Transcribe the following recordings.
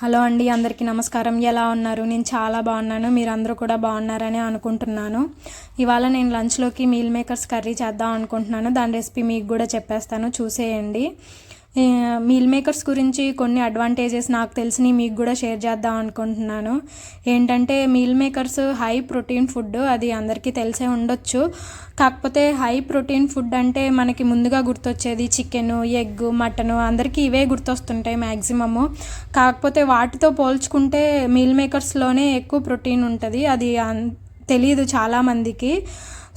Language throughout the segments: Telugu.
హలో అండి, అందరికీ నమస్కారం. ఎలా ఉన్నారు? నేను చాలా బాగున్నాను. మీరందరూ కూడా బాగున్నారని అనుకుంటున్నాను. ఇవాళ నేను లంచ్లోకి మీల్ మేకర్స్ కర్రీ చేద్దాం అనుకుంటున్నాను. దాని రెసిపీ మీకు కూడా చెప్పేస్తాను, చూసేయండి. మీల్ మేకర్స్ గురించి కొన్ని అడ్వాంటేజెస్ నాకు తెలిసినవి మీకు కూడా షేర్ చేద్దాం అనుకుంటున్నాను. ఏంటంటే meal makers high protein food, అది అందరికీ తెలిసే ఉండొచ్చు. కాకపోతే హై ప్రోటీన్ ఫుడ్ అంటే మనకి ముందుగా గుర్తొచ్చేది చికెను, ఎగ్, మటను, అందరికీ ఇవే గుర్తొస్తుంటాయి మ్యాక్సిమము. కాకపోతే వాటితో పోల్చుకుంటే మీల్ మేకర్స్లోనే ఎక్కువ ప్రోటీన్ ఉంటుంది. అది తెలియదు చాలామందికి.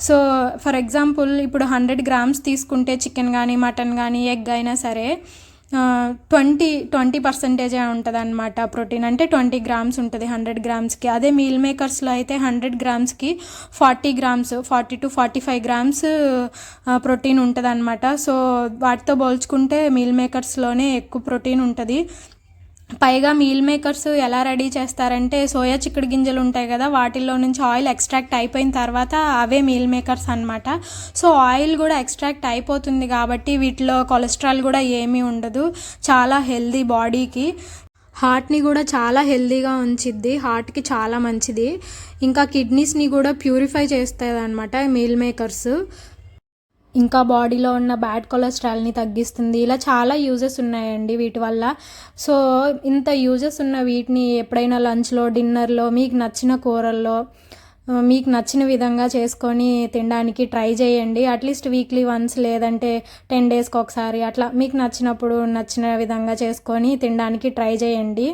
సో ఫర్ ఎగ్జాంపుల్, ఇప్పుడు 100 గ్రామ్స్ తీసుకుంటే చికెన్ కానీ మటన్ కానీ ఎగ్ అయినా సరే 20% ఉంటుంది అనమాట ప్రోటీన్. అంటే 20 గ్రామ్స్ ఉంటుంది 100 గ్రామ్స్కి. అదే మీల్ మేకర్స్లో అయితే 100 గ్రామ్స్కి 40 గ్రామ్స్, 40 to 45 గ్రామ్స్ ప్రోటీన్ ఉంటుంది అనమాట. సో వాటితో పోల్చుకుంటే మీల్ మేకర్స్లోనే ఎక్కువ ప్రోటీన్ ఉంటుంది. పైగా మీల్ మేకర్స్ ఎలా రెడీ చేస్తారంటే, సోయా చిక్కుడు గింజలు ఉంటాయి కదా, వాటిల్లో నుంచి ఆయిల్ ఎక్స్ట్రాక్ట్ అయిపోయిన తర్వాత అవే మీల్ మేకర్స్ అనమాట. సో ఆయిల్ కూడా ఎక్స్ట్రాక్ట్ అయిపోతుంది కాబట్టి వీటిలో కొలెస్ట్రాల్ కూడా ఏమీ ఉండదు. చాలా హెల్దీ, బాడీకి హార్ట్ని కూడా చాలా హెల్దీగా ఉంచిద్ది, హార్ట్కి చాలా మంచిది. ఇంకా కిడ్నీస్ని కూడా ప్యూరిఫై చేస్తుంది అనమాట మీల్ మేకర్స్. ఇంకా బాడీలో ఉన్న బ్యాడ్ కొలెస్ట్రాల్ని తగ్గిస్తుంది. ఇలా చాలా యూజెస్ ఉన్నాయండి వీటి వల్ల. సో ఇంత యూజెస్ ఉన్న వీటిని ఎప్పుడైనా లంచ్లో, డిన్నర్లో మీకు నచ్చిన కూరల్లో మీకు నచ్చిన విధంగా చేసుకొని తినడానికి ట్రై చేయండి. అట్లీస్ట్ వీక్లీ వన్స్, లేదంటే 10 డేస్కి ఒకసారి, అట్లా మీకు నచ్చినప్పుడు నచ్చిన విధంగా చేసుకొని తినడానికి ట్రై చేయండి.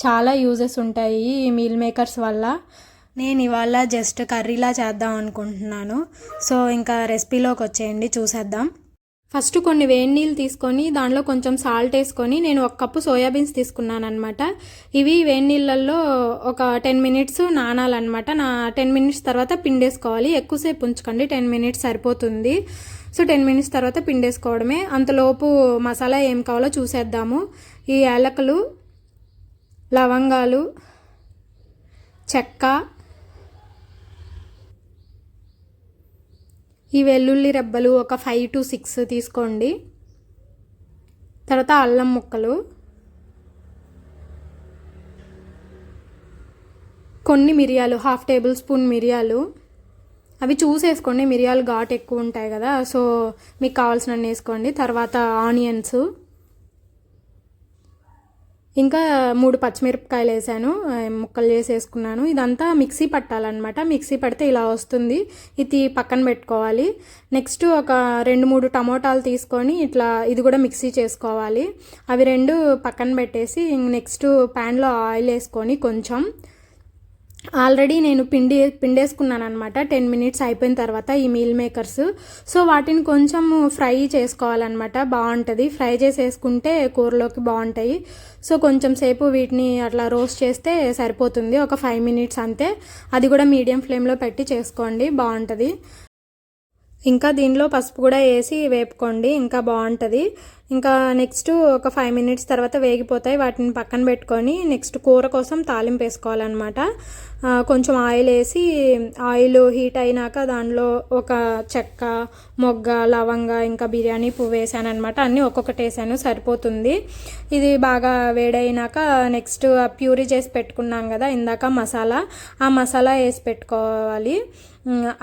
చాలా యూజెస్ ఉంటాయి ఈ మీల్ మేకర్స్ వల్ల. నేను ఇవాళ జస్ట్ కర్రీలా చేద్దాం అనుకుంటున్నాను. సో ఇంకా రెసిపీలోకి వచ్చేయండి, చూసేద్దాం. ఫస్ట్ కొన్ని వేడి నీళ్ళు తీసుకొని దానిలో కొంచెం సాల్ట్ వేసుకొని, నేను 1 కప్పు సోయాబీన్స్ తీసుకున్నాను అనమాట. ఇవి వేడి నీళ్ళల్లో ఒక 10 మినిట్స్ నానాలన్నమాట. 10 మినిట్స్ తర్వాత పిండేసుకోవాలి. ఎక్కువసేపు ఉంచకండి, 10 మినిట్స్ సరిపోతుంది. సో 10 మినిట్స్ తర్వాత పిండేసుకోవడమే. అంతలోపు మసాలా ఏం కావాలో చూసేద్దాము. ఈ యాలకులు, లవంగాలు, చెక్క, ఈ వెల్లుల్లి రెబ్బలు ఒక 5 to 6 తీసుకోండి. తర్వాత అల్లం ముక్కలు, కొన్ని మిరియాలు, 1/2 టేబుల్ స్పూన్ మిరియాలు. అవి చూసేసుకోండి, మిరియాలు ఘాటు ఎక్కువ ఉంటాయి కదా, సో మీకు కావాల్సినన్ని వేసుకోండి. తర్వాత ఆనియన్స్, ఇంకా 3 పచ్చిమిరపకాయలు వేసాను, ముక్కలు చేసి వేసుకున్నాను. ఇదంతా మిక్సీ పట్టాలన్నమాట. మిక్సీ పడితే ఇలా వస్తుంది. ఇది పక్కన పెట్టుకోవాలి. నెక్స్ట్ ఒక 2-3 టమోటాలు తీసుకొని ఇట్లా ఇది కూడా మిక్సీ చేసుకోవాలి. అవి 2 పక్కన పెట్టేసి నెక్స్ట్ ప్యాన్లో ఆయిల్ వేసుకొని కొంచెం, ఆల్రెడీ నేను పిండేసుకున్నాను అనమాట 10 మినిట్స్ అయిపోయిన తర్వాత ఈ మీల్ మేకర్స్. సో వాటిని కొంచెం ఫ్రై చేసుకోవాలన్నమాట, బాగుంటుంది. ఫ్రై చేసి వేసుకుంటే కూరలోకి బాగుంటాయి. సో కొంచెం సేపు వీటిని అట్లా రోస్ట్ చేస్తే సరిపోతుంది, ఒక 5 మినిట్స్ అంతే. అది కూడా మీడియం ఫ్లేమ్లో పెట్టి చేసుకోండి, బాగుంటుంది. ఇంకా దీనిలో పసుపు కూడా వేసి వేపుకోండి, ఇంకా బాగుంటుంది. ఇంకా నెక్స్ట్ ఒక 5 మినిట్స్ తర్వాత వేగిపోతాయి. వాటిని పక్కన పెట్టుకొని నెక్స్ట్ కూర కోసం తాలింపు వేసుకోవాలన్నమాట. కొంచెం ఆయిల్ వేసి, ఆయిల్ హీట్ అయినాక దానిలో ఒక చెక్క, మొగ్గ, లవంగ, ఇంకా బిర్యానీ పువ్వు వేసాను అనమాట. అన్నీ ఒక్కొక్కటి వేసాను, సరిపోతుంది. ఇది బాగా వేడైనాక నెక్స్ట్ ప్యూరీ చేసి పెట్టుకున్నాం కదా ఇందాక మసాలా, ఆ మసాలా వేసి పెట్టుకోవాలి.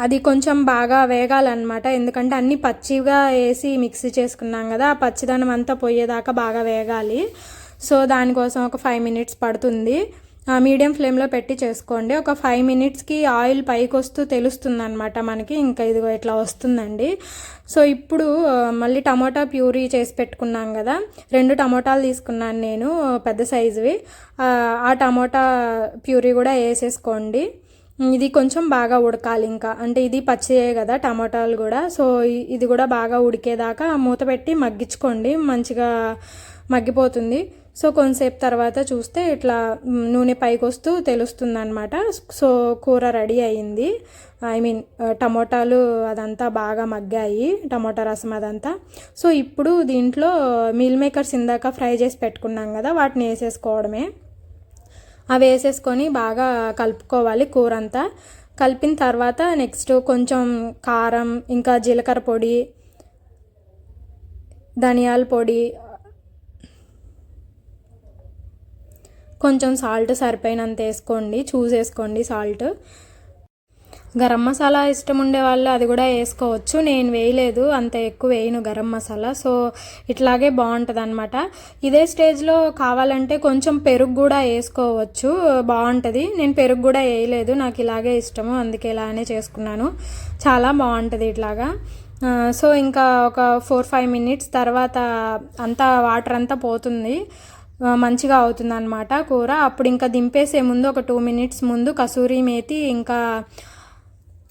అది కొంచెం బాగా వేగాలన్నమాట, ఎందుకంటే అన్నీ పచ్చిగా వేసి మిక్సీ చేసుకున్నాం కదా, ఆ పచ్చిదనం అంతా పోయేదాకా బాగా వేగాలి. సో దానికోసం ఒక 5 మినిట్స్ పడుతుంది. మీడియం ఫ్లేమ్లో పెట్టి చేసుకోండి. ఒక 5 మినిట్స్కి ఆయిల్ పైకి వస్తూ తెలుస్తుంది అనమాట మనకి. ఇంకా ఇదిగో ఇట్లా వస్తుందండి. సో ఇప్పుడు మళ్ళీ టమోటా ప్యూరీ చేసి పెట్టుకున్నాం కదా, 2 టమోటాలు తీసుకున్నాను నేను, పెద్ద సైజువి. ఆ టమోటా ప్యూరీ కూడా వేసేసుకోండి. ఇది కొంచెం బాగా ఉడకాలి ఇంకా, అంటే ఇది పచ్చియే కదా టమాటాలు కూడా. సో ఇది కూడా బాగా ఉడికేదాకా మూత పెట్టి మగ్గించుకోండి, మంచిగా మగ్గిపోతుంది. సో కొంతసేపు తర్వాత చూస్తే ఇట్లా నూనె పైకి వస్తూ తెలుస్తుంది అనమాట. సో కూర రెడీ అయ్యింది. టమోటాలు అదంతా బాగా మగ్గాయి, టమోటా రసం అదంతా. సో ఇప్పుడు దీంట్లో మీల్ మేకర్స్ ఇందాక ఫ్రై చేసి పెట్టుకున్నాం కదా, వాటిని వేసేసుకోవడమే. అవి వేసేసుకొని బాగా కలుపుకోవాలి కూర అంతా. కలిపిన తర్వాత నెక్స్ట్ కొంచెం కారం, ఇంకా జీలకర్ర పొడి, ధనియాల పొడి, కొంచెం సాల్ట్ సరిపోయినంత వేసుకోండి, చూసేసుకోండి సాల్ట్. గరం మసాలా ఇష్టం ఉండే వాళ్ళు అది కూడా వేసుకోవచ్చు, నేను వేయలేదు, అంత ఎక్కువ వేయను గరం మసాలా. సో ఇట్లాగే బాగుంటుంది అనమాట. ఇదే స్టేజ్లో కావాలంటే కొంచెం పెరుగు కూడా వేసుకోవచ్చు, బాగుంటుంది. నేను పెరుగు కూడా వేయలేదు, నాకు ఇలాగే ఇష్టము, అందుకే ఇలానే చేసుకున్నాను. చాలా బాగుంటుంది ఇట్లాగా. సో ఇంకా ఒక 4-5 మినిట్స్ తర్వాత అంతా వాటర్ అంతా పోతుంది, మంచిగా అవుతుంది అనమాట కూర. అప్పుడు ఇంకా దింపేసే ముందు ఒక 2 మినిట్స్ ముందు కసూరి మేతి ఇంకా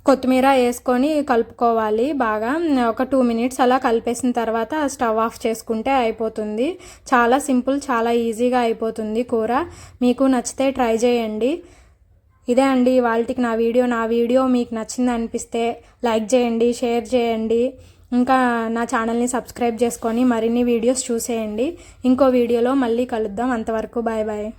కొత్తిమీర వేసుకొని కలుపుకోవాలి బాగా. ఒక 2 మినిట్స్ అలా కలిపేసిన తర్వాత స్టవ్ ఆఫ్ చేసుకుంటే అయిపోతుంది. చాలా సింపుల్, చాలా ఈజీగా అయిపోతుంది కూర. మీకు నచ్చితే ట్రై చేయండి. ఇదే అండి ఇవాల్టికి నా వీడియో మీకు నచ్చింది అనిపిస్తే లైక్ చేయండి, షేర్ చేయండి, ఇంకా నా ఛానల్ని సబ్స్క్రైబ్ చేసుకొని మరిన్ని వీడియోస్ చూసేయండి. ఇంకో వీడియోలో మళ్ళీ కలుద్దాం. అంతవరకు బాయ్ బాయ్.